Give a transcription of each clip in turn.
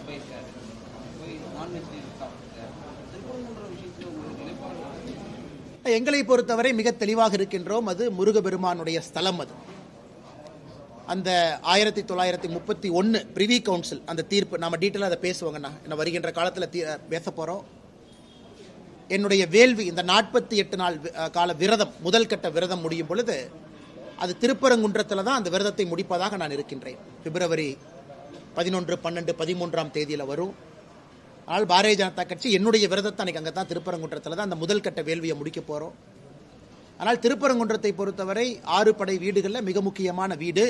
போயிருக்காரு, போய் நான்வெஜ் சாப்பிட்டுருக்காரு. திருப்பரங்குன்ற விஷயத்தில் உங்களுக்கு நிலைப்பாடு? எங்களை பொறுத்தவரை மிக தெளிவாக இருக்கின்றோம். அது முருகபெருமானுடைய ஸ்தலம். அது அந்த 1931 பிரிவி கவுன்சில் அந்த தீர்ப்பு நாம டீட்டெயிலாக அதை பேசுவாங்கண்ணா. என்ன வருகின்ற காலத்தில் பேச போகிறோம். என்னுடைய வேள்வி இந்த 48 நாள் கால விரதம், முதல் கட்ட விரதம் முடியும் பொழுது அது திருப்பரங்குன்றத்தில் தான் அந்த விரதத்தை முடிப்பதாக நான் இருக்கின்றேன். பிப்ரவரி 11, 12, 13ஆம் தேதியில் வரும். ஆனால் பாரதிய ஜனதா கட்சி என்னுடைய விரதத்தை அன்றைக்கி அங்கே தான் திருப்பரங்குன்றத்தில் தான் அந்த முதல் கட்ட வேள்வியை முடிக்க போகிறோம். ஆனால் திருப்பரங்குன்றத்தை பொறுத்தவரை 6 படை வீடுகளில் மிக முக்கியமான வீடு.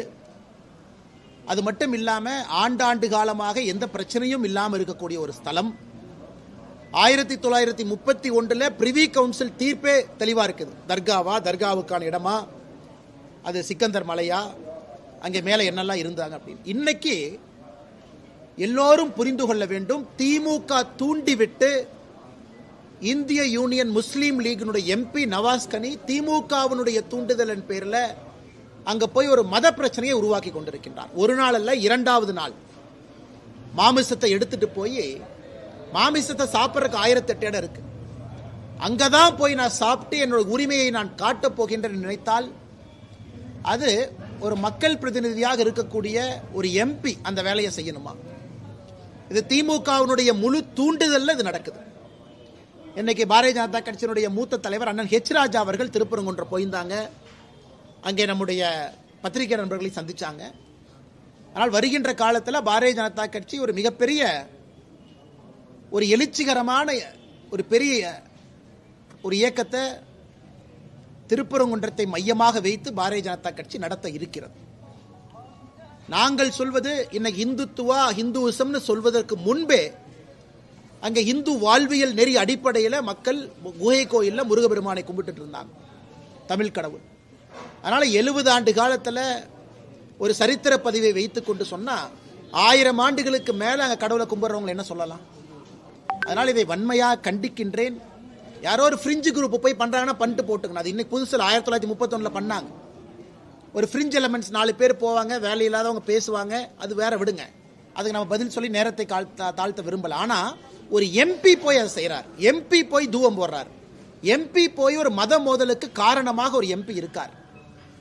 அது மட்டும் இல்லாமல் ஆண்டாண்டு காலமாக எந்த பிரச்சனையும் இல்லாமல் இருக்கக்கூடிய ஒரு ஸ்தலம். 1931 பிரிவி கவுன்சில் தீர்ப்பே தெளிவாக இருக்குது. தர்காவா, தர்காவுக்கான இடமா, அது சிக்கந்தர் மலையா, அங்கே மேலே என்னெல்லாம் இருந்தாங்க அப்படின்னு. இன்னைக்கு எல்லோரும் புரிந்து கொள்ள வேண்டும். திமுக தூண்டிவிட்டு இந்திய யூனியன் முஸ்லீம் லீகினுடைய எம்பி நவாஸ்கனி திமுகவினுடைய தூண்டுதலின் பேரில் அங்கே போய் ஒரு மத பிரச்சனையை உருவாக்கி கொண்டிருக்கின்றார். ஒரு நாள் அல்ல, 2வது நாள் மாமிசத்தை எடுத்துட்டு போய் மாமிசத்தை சாப்பிட்றதுக்கு 1008 இடம் இருக்கு. அங்கதான் போய் நான் சாப்பிட்டு என்னோட உரிமையை நான் காட்டப் போகின்றேன் நினைத்தால் அது ஒரு மக்கள் பிரதிநிதியாக இருக்கக்கூடிய ஒரு எம்பி அந்த வேலையை செய்யணுமா? இது திமுகவினுடைய முழு தூண்டுதல்ல இது நடக்குது. இன்னைக்கு பாரதிய ஜனதா கட்சியினுடைய மூத்த தலைவர் அண்ணன் ஹெச் ராஜா அவர்கள் திருப்பரங்குன்றம் போயிருந்தாங்க. அங்கே நம்முடைய பத்திரிகை நண்பர்களை சந்திச்சாங்க. ஆனால் வருகின்ற காலத்தில் பாரதிய ஜனதா கட்சி ஒரு மிகப்பெரிய ஒரு எழுச்சிகரமான ஒரு பெரிய ஒரு இயக்கத்தை திருப்பரங்குன்றத்தை மையமாக வைத்து பாரதிய ஜனதா கட்சி நடத்த இருக்கிறது. நாங்கள் சொல்வது இன்னைக்கு இந்துத்துவா, ஹிந்துவிசம்னு சொல்வதற்கு முன்பே அங்கே இந்து வாழ்வியல் நெறி அடிப்படையில் மக்கள் குகை கோயிலில் முருகபெருமானை கும்பிட்டு இருந்தாங்க, தமிழ் கடவுள். அதனால 70 ஆண்டு காலத்தில் ஒரு சரித்திர பதிவை வைத்துக் கொண்டு சொன்னால் 1000 ஆண்டுகளுக்கு மேலே அங்கே கடவுளை கும்பிட்றவங்க என்ன சொல்லலாம்? அதனால் இதை வன்மையாக கண்டிக்கின்றேன். யாரோ ஒரு ஃப்ரிஞ்சு குரூப் போய் பண்ணுறாங்கன்னா பண்ணிட்டு போட்டுக்கணும். அது இன்னைக்கு புதுசில் 1931 பண்ணாங்க. ஒரு ஃப்ரிஞ்ச் எலமெண்ட்ஸ் 4 பேர் போவாங்க, வேலை இல்லாதவங்க பேசுவாங்க, அது வேற விடுங்க. அதுக்கு நம்ம பதில் சொல்லி நேரத்தை தாழ்த்த விரும்பல. ஆனால் ஒரு எம்பி போய் அதை செய்கிறார், எம்பி போய் தூவம் போடுறார், எம்பி போய் ஒரு மத மோதலுக்கு காரணமாக ஒரு எம்பி இருக்கார்.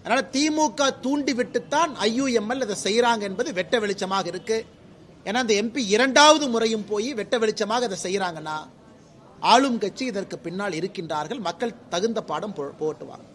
அதனால திமுக தூண்டி விட்டுத்தான் IUML அதை செய்கிறாங்க என்பது வெட்ட வெளிச்சமாக இருக்கு. ஏன்னா அந்த எம்பி 2வது முறையும் போய் வெட்ட வெளிச்சமாக அதை செய்கிறாங்கன்னா ஆளும் கட்சி இதற்கு பின்னால் இருக்கின்றார்கள். மக்கள் தகுந்த பாடம் போட்டுவாங்க.